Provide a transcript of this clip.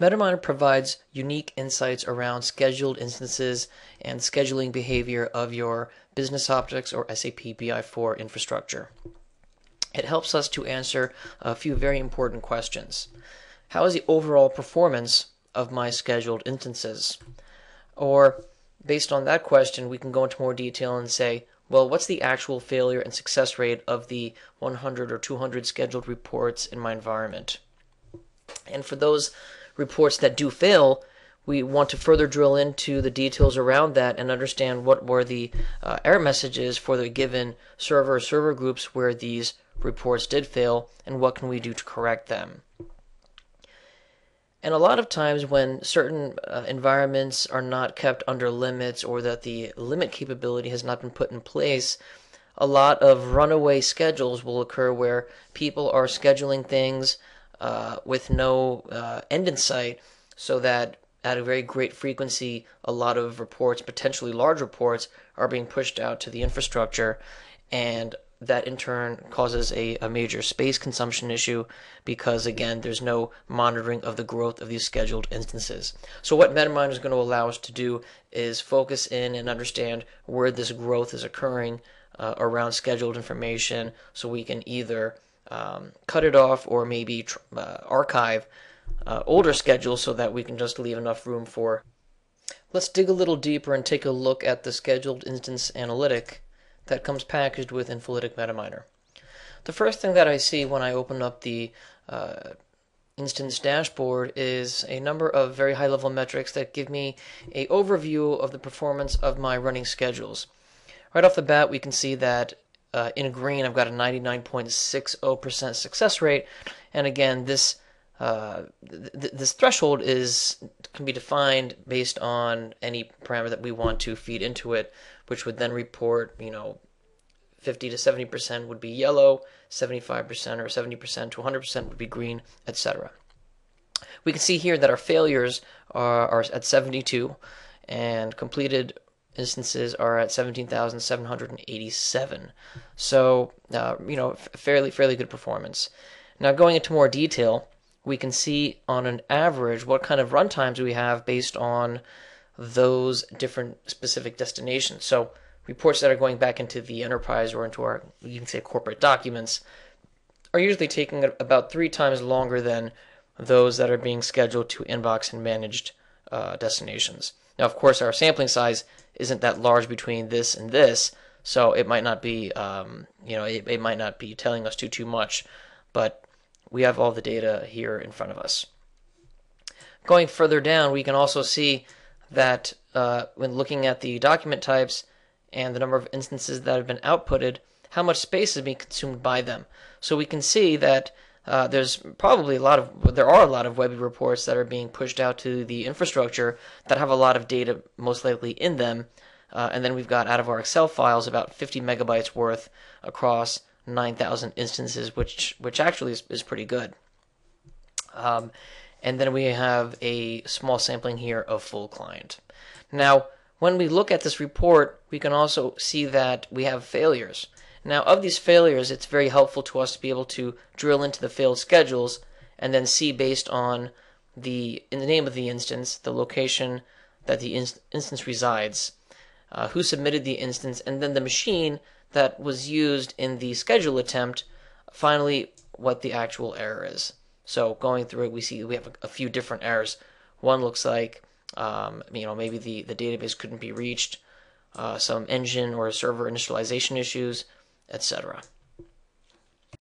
MetaMiner provides unique insights around scheduled instances and scheduling behavior of your business objects or SAP BI4 infrastructure. It helps us to answer a few very important questions. How is the overall performance of my scheduled instances? Or, based on that question, we can go into more detail and say, well, what's the actual failure and success rate of the 100 or 200 scheduled reports in my environment? And for those reports that do fail, we want to further drill into the details around that and understand what were the error messages for the given server or server groups where these reports did fail, and what can we do to correct them. And a lot of times when certain environments are not kept under limits, or that the limit capability has not been put in place, a lot of runaway schedules will occur where people are scheduling things with no end in sight, so that at a very great frequency, a lot of reports, potentially large reports, are being pushed out to the infrastructure, and that in turn causes a major space consumption issue because, again, there's no monitoring of the growth of these scheduled instances. So what MetaMiner is going to allow us to do is focus in and understand where this growth is occurring around scheduled information, so we can either cut it off or maybe archive older schedules so that we can just leave enough room for. Let's dig a little deeper and take a look at the scheduled instance analytic that comes packaged with Infolytik MetaMiner. The first thing that I see when I open up the instance dashboard is a number of very high-level metrics that give me an overview of the performance of my running schedules. Right off the bat, we can see that in green I've got a 99.60% success rate, and again, this threshold can be defined based on any parameter that we want to feed into it, which would then report, 50 to 70% would be yellow, 75% or 70% to 100% would be green, etc. We can see here that our failures are at 72, and completed instances are at 17,787. So, fairly good performance. Now, going into more detail, we can see on an average what kind of runtimes we have based on those different specific destinations. So reports that are going back into the enterprise or into our, you can say, corporate documents are usually taking about 3 times longer than those that are being scheduled to inbox and managed destinations. Now, of course, our sampling size isn't that large between this and this, so it might not be, it might not be telling us too much, but we have all the data here in front of us. Going further down, we can also see that when looking at the document types and the number of instances that have been outputted, how much space is being consumed by them. So we can see that there are a lot of web reports that are being pushed out to the infrastructure that have a lot of data most likely in them, and then we've got out of our Excel files about 50 megabytes worth across 9,000 instances, which actually is pretty good. And then we have a small sampling here of full client. Now, when we look at this report, we can also see that we have failures. Now, of these failures, it's very helpful to us to be able to drill into the failed schedules and then see, based on in the name of the instance, the location that the instance resides, who submitted the instance, and then the machine that was used in the schedule attempt, finally what the actual error is. So going through it, we see we have a few different errors. One looks like maybe the database couldn't be reached, some engine or server initialization issues, etc.